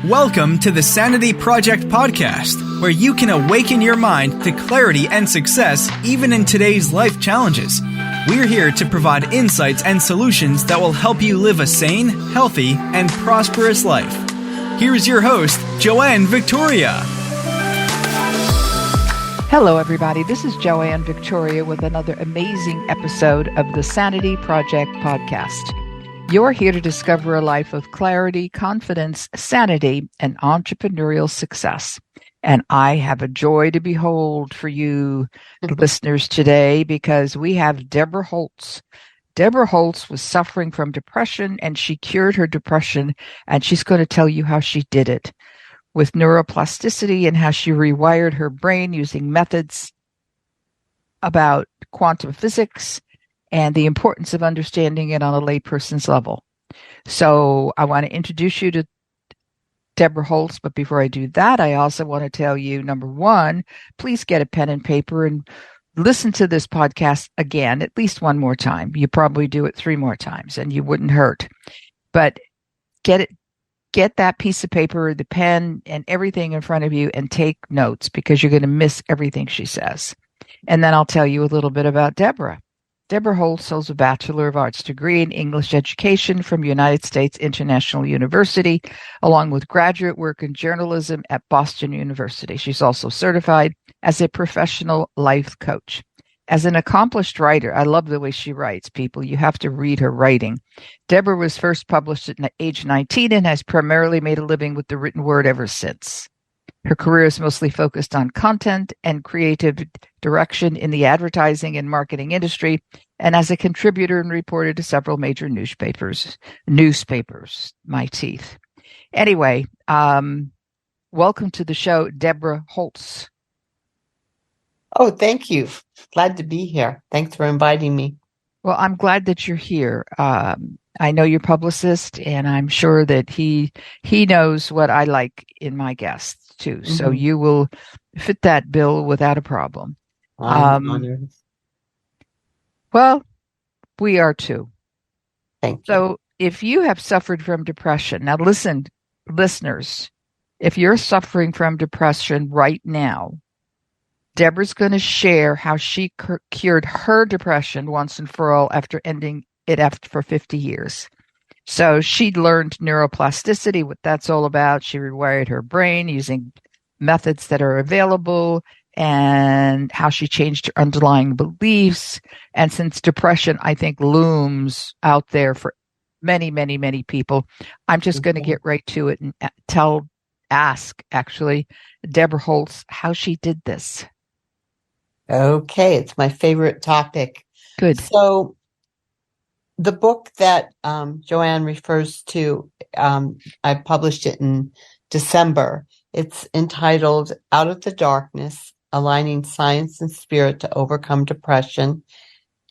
Welcome to the Sanity Project Podcast, where you can awaken your mind to clarity and success even in today's life challenges. We're here to provide insights and solutions that will help you live a sane, healthy, and prosperous life. Here's your host, Joanne Victoria. Hello, everybody. This is Joanne Victoria with another amazing episode of the Sanity Project Podcast. You're here to discover a life of clarity, confidence, sanity, and entrepreneurial success. And I have a joy to behold for you listeners today because we have Debra Holz. Debra Holz was suffering from depression and she cured her depression, and she's going to tell you how she did it with neuroplasticity and how she rewired her brain using methods about quantum physics and the importance of understanding it on a layperson's level. So I want to introduce you to Debra Holz, but before I do that, I also want to tell you, number one, please get a pen and paper and listen to this podcast again, at least one more time. You probably do it 3 more times and you wouldn't hurt. But get that piece of paper, the pen, and everything in front of you and take notes because you're going to miss everything she says. And then I'll tell you a little bit about Debra. Debra Holz holds a Bachelor of Arts degree in English education from United States International University, along with graduate work in journalism at Boston University. She's also certified as a professional life coach. As an accomplished writer, I love the way she writes, people. You have to read her writing. Debra was first published at age 19 and has primarily made a living with the written word ever since. Her career is mostly focused on content and creative direction in the advertising and marketing industry, and as a contributor and reporter to several major newspapers, my teeth. Anyway, welcome to the show, Debra Holz. Oh, thank you. Glad to be here. Thanks for inviting me. Well, I'm glad that you're here. I know your publicist, and I'm sure that he knows what I like in my guests too. Mm-hmm. So you will fit that bill without a problem. Well, we are too. Thank you. So if you have suffered from depression, now listen, listeners, if you're suffering from depression right now, Debra's going to share how she cured her depression once and for all after ending it for 50 years. So she learned neuroplasticity, what that's all about. She rewired her brain using methods that are available and how she changed her underlying beliefs. And since depression, I think, looms out there for many, many, many people, I'm just going to get right to it and ask Debra Holz how she did this. Okay, it's my favorite topic. Good. So the book that Joanne refers to, I published it in December. It's entitled Out of the Darkness, Aligning Science and Spirit to Overcome Depression.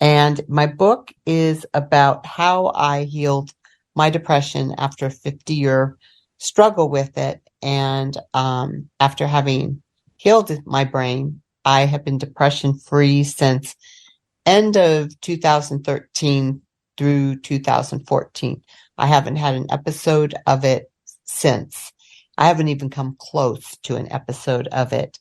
And my book is about how I healed my depression after a 50-year struggle with it. And after having healed my brain, I have been depression-free since end of 2013 through 2014. I haven't had an episode of it since. I haven't even come close to an episode of it.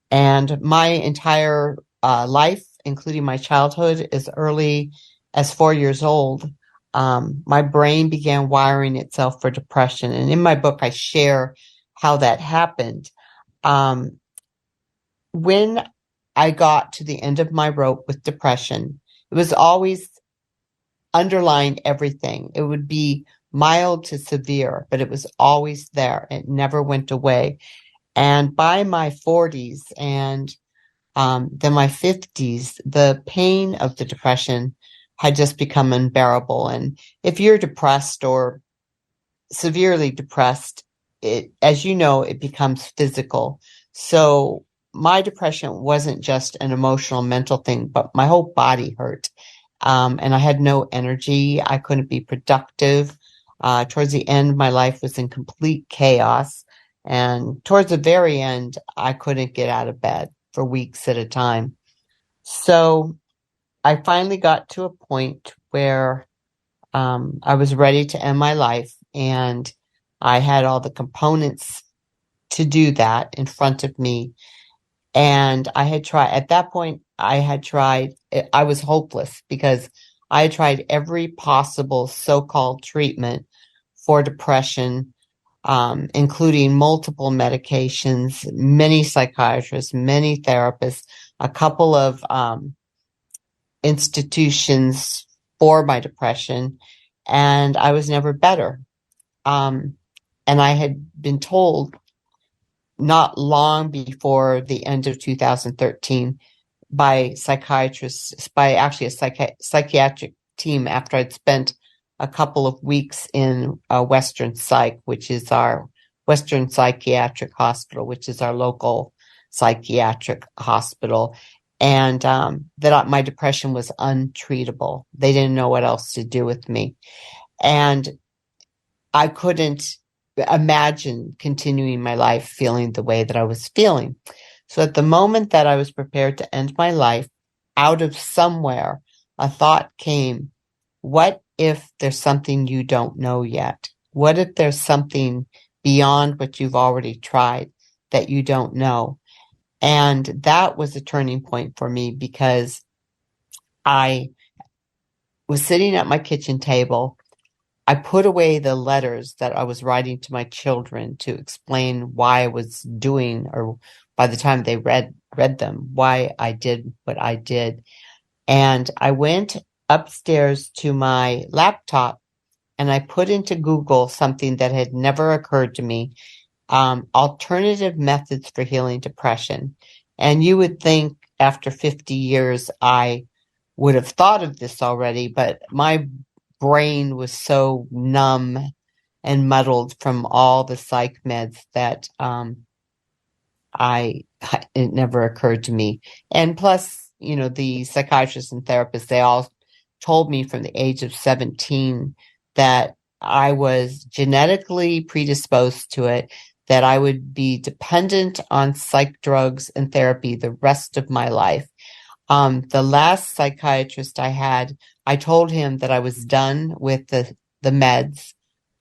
And my entire life, including my childhood, as early as 4 years old, my brain began wiring itself for depression. And in my book, I share how that happened. When I got to the end of my rope with depression, it was always underlying everything. It would be mild to severe, but it was always there. It never went away. And by my 40s and then my 50s, the pain of the depression had just become unbearable. And if you're depressed or severely depressed, as you know, it becomes physical. So my depression wasn't just an emotional, mental thing, but my whole body hurt. And I had no energy. I couldn't be productive. Towards the end, my life was in complete chaos. And towards the very end, I couldn't get out of bed for weeks at a time. So I finally got to a point where I was ready to end my life. And I had all the components to do that in front of me. And at that point, I was hopeless because I had tried every possible so-called treatment for depression, including multiple medications, many psychiatrists, many therapists, a couple of institutions for my depression, and I was never better. And I had been told not long before the end of 2013 by psychiatrists, by actually a psychiatric team, after I'd spent a couple of weeks in Western Psych, which is our Western Psychiatric Hospital, which is our local psychiatric hospital, and that my depression was untreatable. They didn't know what else to do with me. And I couldn't imagine continuing my life feeling the way that I was feeling. So at the moment that I was prepared to end my life, out of somewhere, a thought came, what if there's something you don't know yet? What if there's something beyond what you've already tried that you don't know? And that was a turning point for me, because I was sitting at my kitchen table. I put away the letters that I was writing to my children to explain why I was doing, or by the time they read them, why I did what I did. And I went upstairs to my laptop and I put into Google something that had never occurred to me, alternative methods for healing depression. And you would think after 50 years, I would have thought of this already, but my brain was so numb and muddled from all the psych meds that it never occurred to me. And plus, the psychiatrists and therapists, they all told me from the age of 17 that I was genetically predisposed to it, that I would be dependent on psych drugs and therapy the rest of my life. The last psychiatrist I had, I told him that I was done with the meds.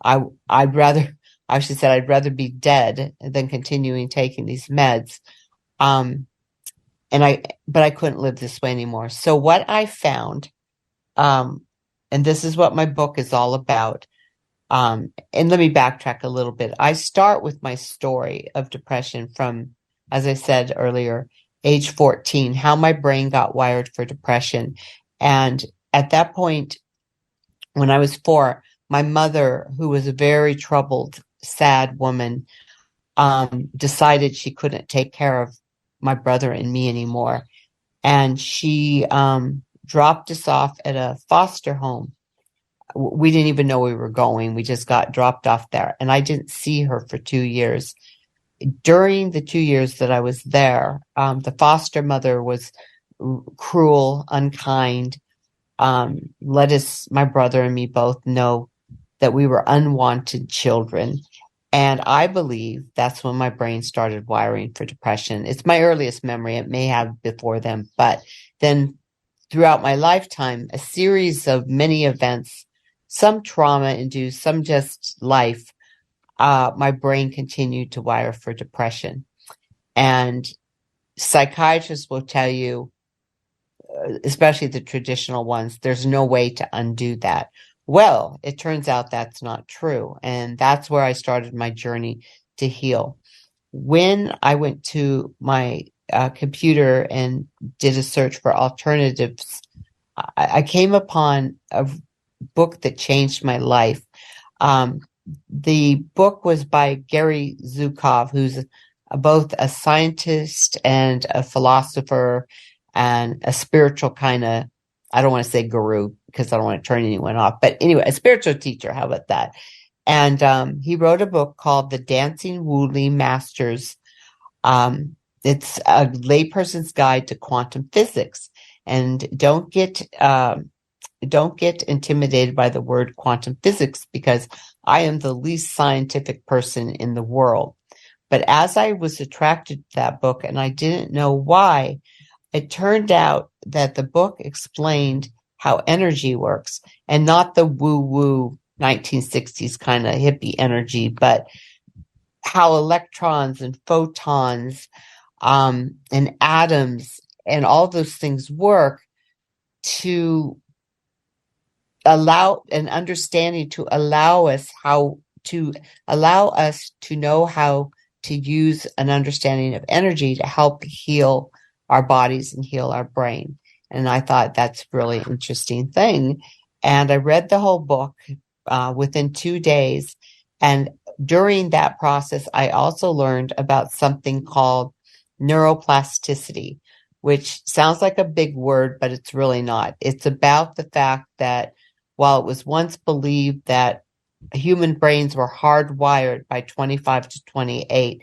I'd rather be dead than continuing taking these meds. But I couldn't live this way anymore. So what I found, and this is what my book is all about. And let me backtrack a little bit. I start with my story of depression from, as I said earlier, age 14, how my brain got wired for depression. And at that point, when I was 4, my mother, who was a very troubled, sad woman, decided she couldn't take care of my brother and me anymore. And she dropped us off at a foster home. We didn't even know we were going. We just got dropped off there. And I didn't see her for 2 years. During the 2 years that I was there, the foster mother was cruel, unkind, let my brother and me both know that we were unwanted children. And I believe that's when my brain started wiring for depression. It's my earliest memory. It may have before then, but then throughout my lifetime, a series of many events, some trauma-induced, some just life, my brain continued to wire for depression. And psychiatrists will tell you, especially the traditional ones, there's no way to undo that. Well, it turns out that's not true. And that's where I started my journey to heal. When I went to my computer and did a search for alternatives, I came upon a book that changed my life. The book was by Gary Zukov, who's both a scientist and a philosopher and a spiritual kind of, I don't want to say guru because I don't want to turn anyone off, but anyway, a spiritual teacher. How about that? And he wrote a book called The Dancing Wooly Masters. It's a layperson's guide to quantum physics. And don't get intimidated by the word quantum physics, because I am the least scientific person in the world. But as I was attracted to that book, and I didn't know why, it turned out that the book explained how energy works, and not the woo-woo 1960s kind of hippie energy, but how electrons and photons and atoms and all those things work to allow an understanding to allow us to know how to use an understanding of energy to help heal our bodies and heal our brain. And I thought that's a really interesting thing. And I read the whole book within 2 days. And during that process, I also learned about something called neuroplasticity, which sounds like a big word, but it's really not. It's about the fact that while it was once believed that human brains were hardwired by 25 to 28,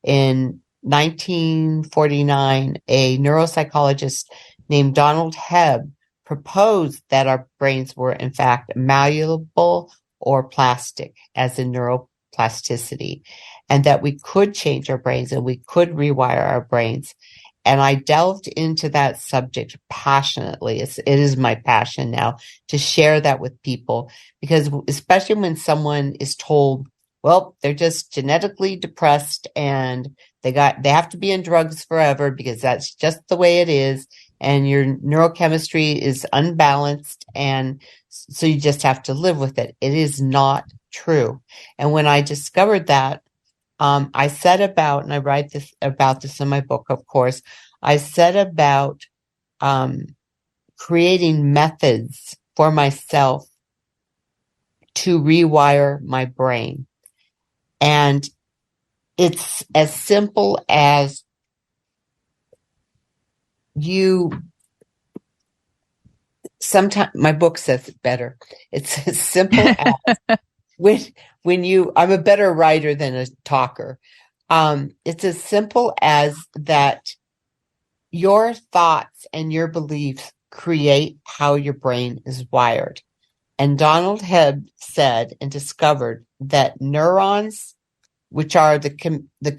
in 1949, a neuropsychologist named Donald Hebb proposed that our brains were in fact malleable or plastic, as in neuroplasticity, and that we could change our brains and we could rewire our brains. And I delved into that subject passionately. It is my passion now to share that with people, because especially when someone is told, well, they're just genetically depressed and they have to be in drugs forever because that's just the way it is. And your neurochemistry is unbalanced. And so you just have to live with it. It is not true. And when I discovered that, I set about, and I write about this in my book, of course, I set about creating methods for myself to rewire my brain. And it's as simple as sometimes my book says it better. It's as simple as I'm a better writer than a talker. It's as simple as that your thoughts and your beliefs create how your brain is wired. And Donald Hebb said and discovered that neurons, which are the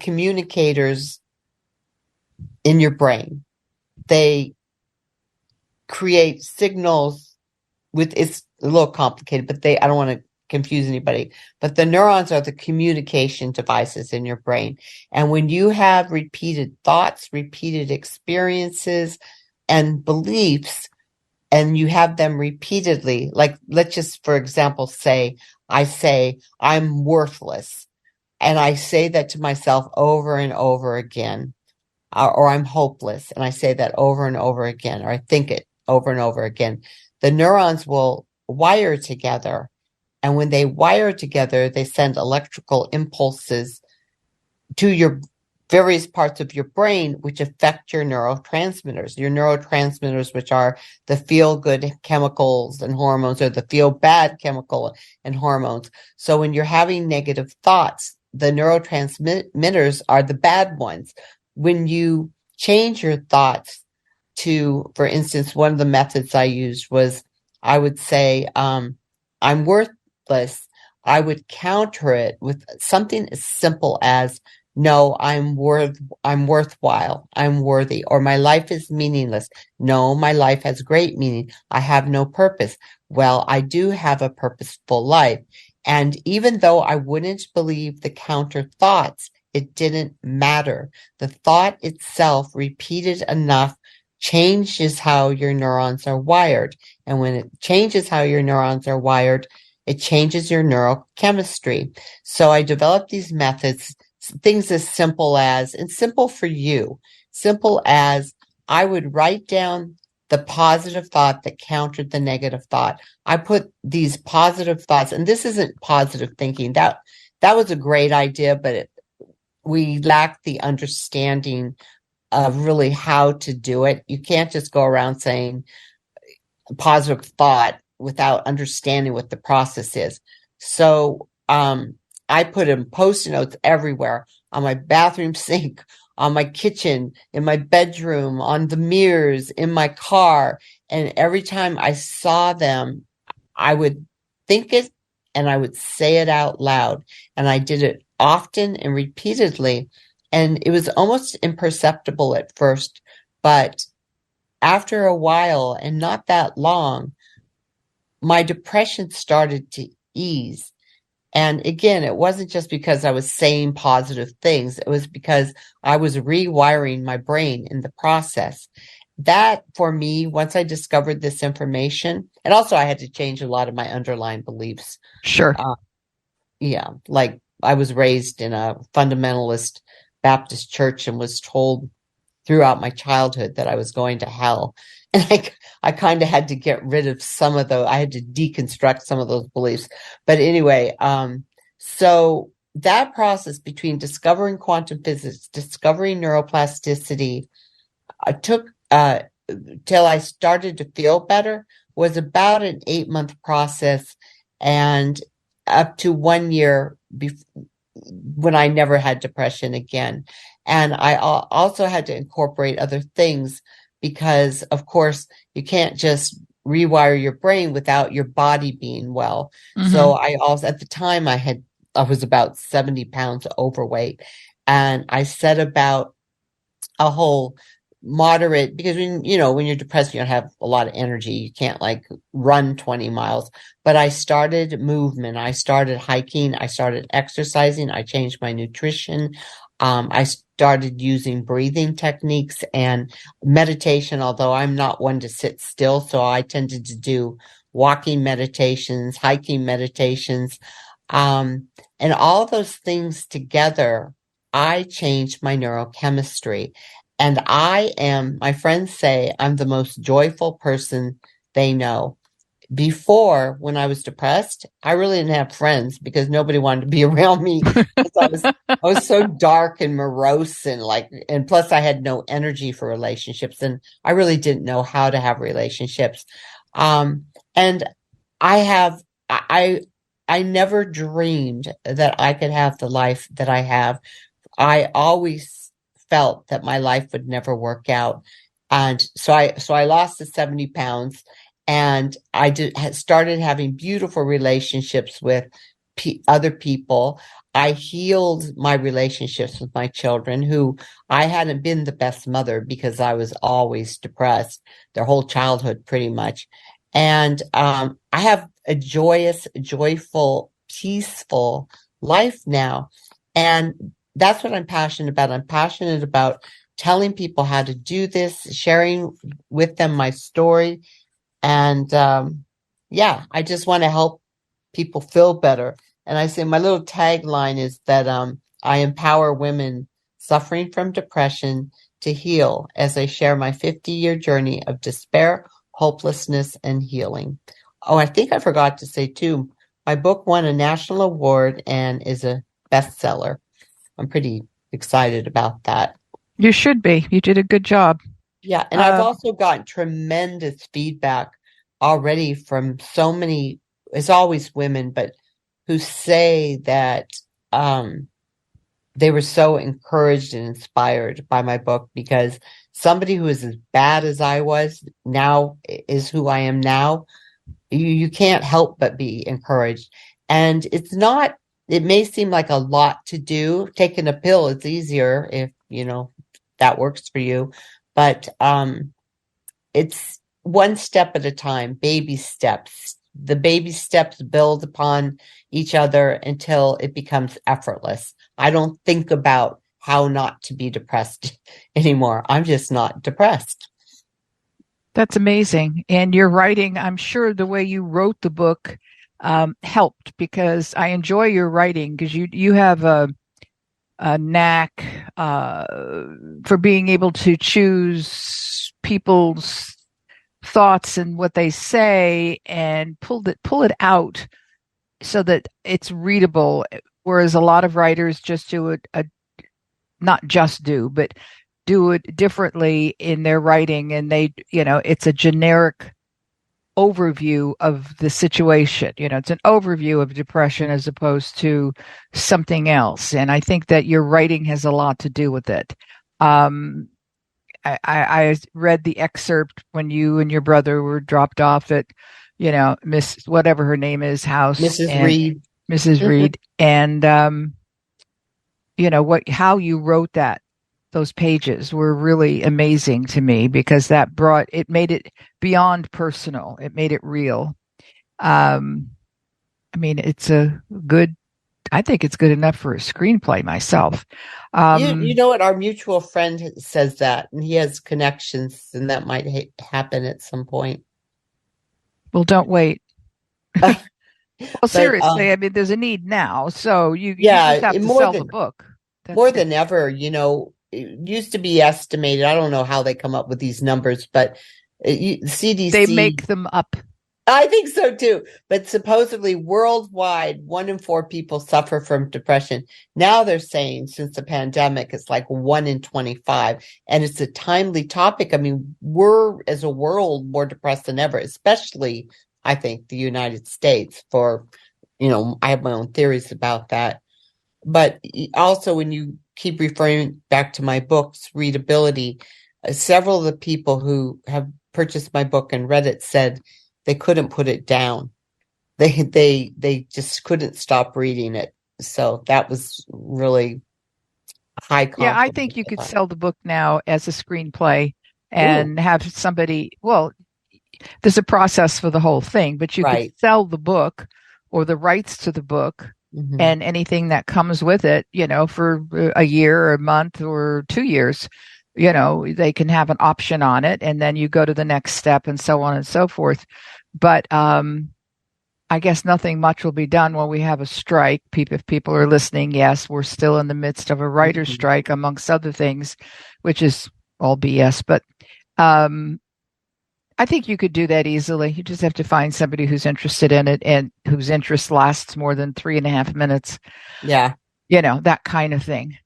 communicators in your brain, they create signals it's a little complicated, but I don't want to confuse anybody, but the neurons are the communication devices in your brain. And when you have repeated thoughts, repeated experiences, and beliefs, and you have them repeatedly, like let's just, for example, say I'm worthless. And I say that to myself over and over again, or I'm hopeless. And I say that over and over again, or I think it over and over again. The neurons will wire together. And when they wire together, they send electrical impulses to your various parts of your brain, which affect your neurotransmitters, which are the feel-good chemicals and hormones, or the feel-bad chemical and hormones. So when you're having negative thoughts, the neurotransmitters are the bad ones. When you change your thoughts to, for instance, one of the methods I used was, I would say, I'm worthless. I would counter it with something as simple as, no, I'm worthwhile, I'm worthy, or my life is meaningless. No, my life has great meaning. I have no purpose. Well, I do have a purposeful life. And even though I wouldn't believe the counter thoughts, it didn't matter. The thought itself, repeated enough, changes how your neurons are wired. And when it changes how your neurons are wired, it changes your neurochemistry. So I developed these methods, things as simple as, and simple for you, simple as I would write down the positive thought that countered the negative thought. I put these positive thoughts, and this isn't positive thinking. That was a great idea, but we lacked the understanding of really how to do it. You can't just go around saying positive thought without understanding what the process is. So I put in Post-it notes everywhere, on my bathroom sink, on my kitchen, in my bedroom, on the mirrors, in my car. And every time I saw them, I would think it and I would say it out loud. And I did it often and repeatedly. And it was almost imperceptible at first, but after a while, and not that long, my depression started to ease. And again, it wasn't just because I was saying positive things. It was because I was rewiring my brain in the process. That, for me, once I discovered this information, and also I had to change a lot of my underlying beliefs. Sure. Yeah, like I was raised in a fundamentalist Baptist church and was told throughout my childhood that I was going to hell. And I kind of had to get rid of some of those. I had to deconstruct some of those beliefs. But anyway, so that process between discovering quantum physics, discovering neuroplasticity, took till I started to feel better, was about an 8-month process, and up to 1 year when I never had depression again. And I also had to incorporate other things because, of course, you can't just rewire your brain without your body being well. Mm-hmm. So I also, at the time, I was about 70 pounds overweight, and I set about a whole moderate, because when you're depressed, you don't have a lot of energy. You can't like run 20 miles, but I started movement. I started hiking. I started exercising. I changed my nutrition. I started using breathing techniques and meditation, although I'm not one to sit still. So I tended to do walking meditations, hiking meditations, and all those things together, I changed my neurochemistry. And my friends say I'm the most joyful person they know. Before, when I was depressed, I really didn't have friends because nobody wanted to be around me. I was so dark and morose and plus I had no energy for relationships, and I really didn't know how to have relationships. And I never dreamed that I could have the life that I have. I always felt that my life would never work out. And so I lost the 70 pounds, and I started having beautiful relationships with other people. I healed my relationships with my children, who I hadn't been the best mother because I was always depressed their whole childhood pretty much. And I have a joyous, joyful, peaceful life now. And that's what I'm passionate about. I'm passionate about telling people how to do this, sharing with them my story. And I just want to help people feel better. And I say my little tagline is that I empower women suffering from depression to heal as I share my 50-year journey of despair, hopelessness, and healing. Oh, I think I forgot to say too, my book won a national award and is a bestseller. I'm pretty excited about that. You should be. You did a good job. Yeah. And I've also gotten tremendous feedback already from so many, it's always women, but who say that they were so encouraged and inspired by my book, because somebody who is as bad as I was now is who I am now. You can't help but be encouraged. And it may seem like a lot to do. Taking a pill is easier if, that works for you. But it's one step at a time, baby steps. The baby steps build upon each other until it becomes effortless. I don't think about how not to be depressed anymore. I'm just not depressed. That's amazing. And your writing, I'm sure the way you wrote the book helped, because I enjoy your writing, because you have a knack for being able to choose people's thoughts and what they say and pull it out so that it's readable. Whereas a lot of writers just do it, but do it differently in their writing, and it's a generic overview of the situation. It's an overview of depression as opposed to something else. And I think that your writing has a lot to do with it. I read the excerpt when you and your brother were dropped off at, Miss whatever her name is house, Mrs. Reed. Mrs. Reed, and how you wrote those pages were really amazing to me, because it made it beyond personal. It made it real. I mean, I think it's good enough for a screenplay myself. You know what? Our mutual friend says that, and he has connections, and that might happen at some point. Well, don't wait. Well, But seriously, I mean, there's a need now, so you yeah, just have to sell the book. More than ever, it used to be estimated. I don't know how they come up with these numbers, but CDC. They make them up. I think so too. But supposedly worldwide, 1 in 4 people suffer from depression. Now they're saying since the pandemic, it's like 1 in 25. And it's a timely topic. I mean, we're as a world more depressed than ever, especially, I think, the United States for, I have my own theories about that. But also when you keep referring back to my books, readability, several of the people who have purchased my book and read it said they couldn't put it down. They just couldn't stop reading it. So that was really high compliment. Yeah, I think you could sell the book now as a screenplay and have somebody, well, there's a process for the whole thing, but you could sell the book or the rights to the book and anything that comes with it, for a year or a month or 2 years, they can have an option on it, and then you go to the next step and so on and so forth. But I guess nothing much will be done when we have a strike. If people are listening, yes, we're still in the midst of a writer's strike, amongst other things, which is all BS. But I think you could do that easily. You just have to find somebody who's interested in it and whose interest lasts more than 3.5 minutes. Yeah. That kind of thing.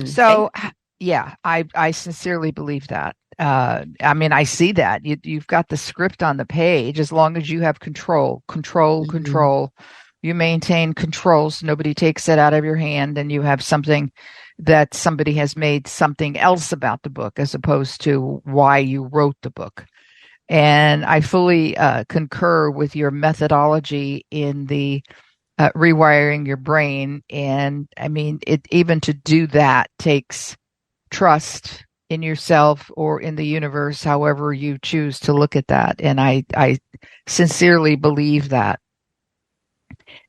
So, yeah, I sincerely believe that. I mean, I see that. You've got the script on the page. As long as you have control, you maintain controls. Nobody takes it out of your hand, and you have something that somebody has made something else about the book as opposed to why you wrote the book. And I fully concur with your methodology in the rewiring your brain. And I mean, even to do that takes trust in yourself or in the universe, however you choose to look at that. And I sincerely believe that.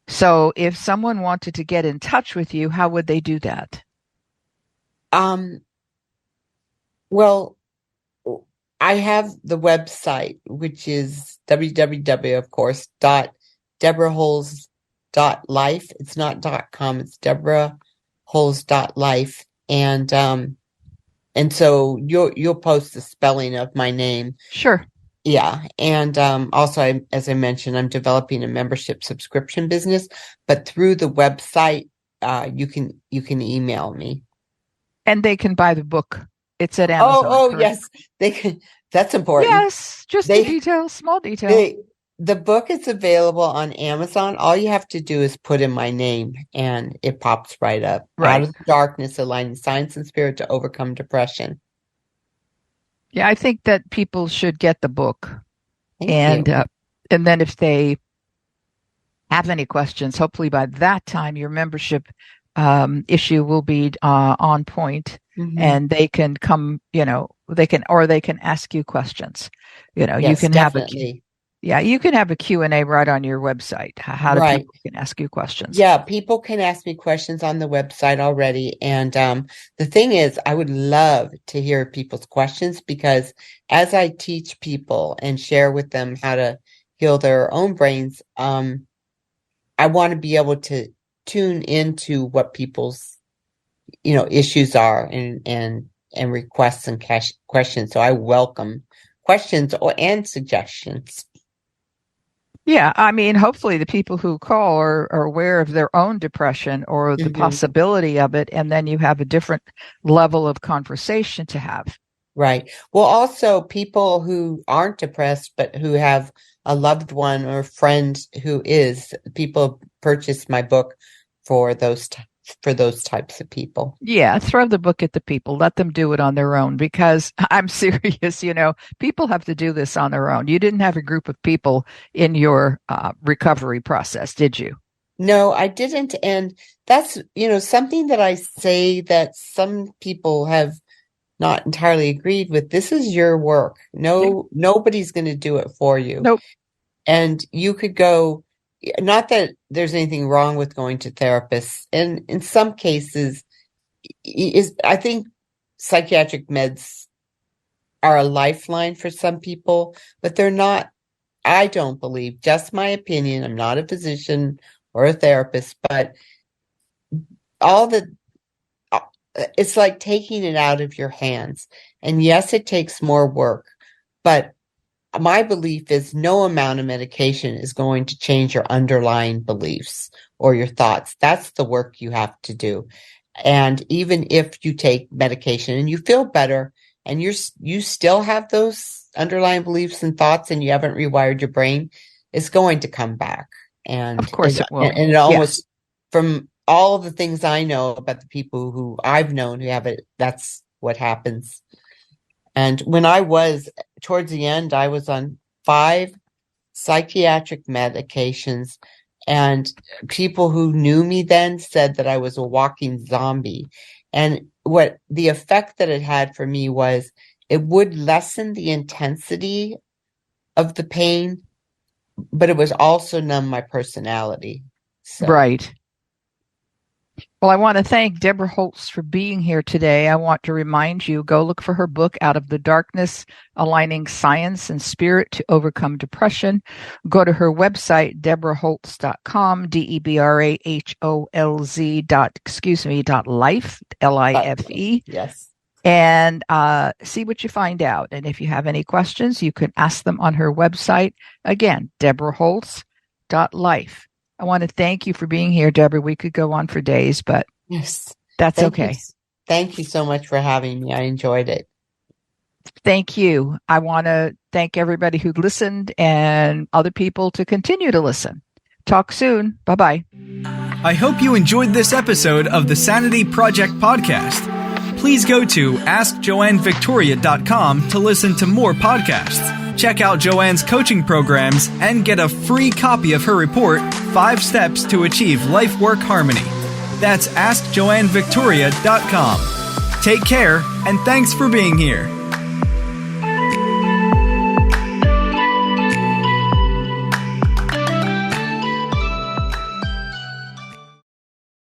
So if someone wanted to get in touch with you, how would they do that? Well, I have the website, which is www, of course, .debraholz.life. It's not .com, it's debraholz.life. And so you'll post the spelling of my name. Sure. Yeah. And also, as I mentioned, I'm developing a membership subscription business, but through the website, you can email me. And they can buy the book. It's at Amazon. Oh, yes. They can. That's important. Yes. Just a detail, small detail. The book is available on Amazon. All you have to do is put in my name and it pops right up. Right. Out of the Darkness, Aligning Science and Spirit to Overcome Depression. Yeah, I think that people should get the book. Thank you. And then if they have any questions, hopefully by that time your membership issue will be on point, and they can come, they can ask you questions. Yes, you can definitely. you can have a Q&A right on your website. How do people can ask you questions? Yeah, people can ask me questions on the website already. And the thing is, I would love to hear people's questions, because as I teach people and share with them how to heal their own brains, I want to be able to tune into what people's, issues are and requests and questions. So I welcome questions and suggestions. Yeah, I mean, hopefully the people who call are aware of their own depression or the possibility of it, and then you have a different level of conversation to have. Right. Well, also people who aren't depressed, but who have a loved one or friend who is, people purchase my book for those types of people. Yeah, throw the book at the people. Let them do it on their own, because I'm serious, people have to do this on their own. You didn't have a group of people in your recovery process, did you? No, I didn't. And that's, something that I say that some people have not entirely agreed with. This is your work. Nobody's going to do it for you. Nope. And you could go not that there's anything wrong with going to therapists. And in some cases, I think psychiatric meds are a lifeline for some people, but they're not, I don't believe, just my opinion. I'm not a physician or a therapist, but it's like taking it out of your hands. And yes, it takes more work, but my belief is no amount of medication is going to change your underlying beliefs or your thoughts. That's the work you have to do. And even if you take medication and you feel better and you still have those underlying beliefs and thoughts and you haven't rewired your brain, it's going to come back. And of course it will. And it almost, from all of the things I know about the people who I've known who have it, that's what happens. And when I was towards the end, I was on 5 psychiatric medications, and people who knew me then said that I was a walking zombie. And what the effect that it had for me was it would lessen the intensity of the pain, but it was also numb my personality. So. Right. Well, I want to thank Debra Holz for being here today. I want to remind you, go look for her book, Out of the Darkness, Aligning Science and Spirit to Overcome Depression. Go to her website, debraholz.com, DebraHolz.life, L-I-F-E. Yes. And see what you find out. And if you have any questions, you can ask them on her website. Again, DebraHolz.life. I want to thank you for being here, Debra. We could go on for days, but yes, that's okay. Thank you so much for having me. I enjoyed it. Thank you. I want to thank everybody who listened and other people to continue to listen. Talk soon. Bye-bye. I hope you enjoyed this episode of the Sanity Project Podcast. Please go to AskJoanneVictoria.com to listen to more podcasts. Check out Joanne's coaching programs and get a free copy of her report, 5 Steps to Achieve Life-Work Harmony. That's AskJoanneVictoria.com. Take care, and thanks for being here.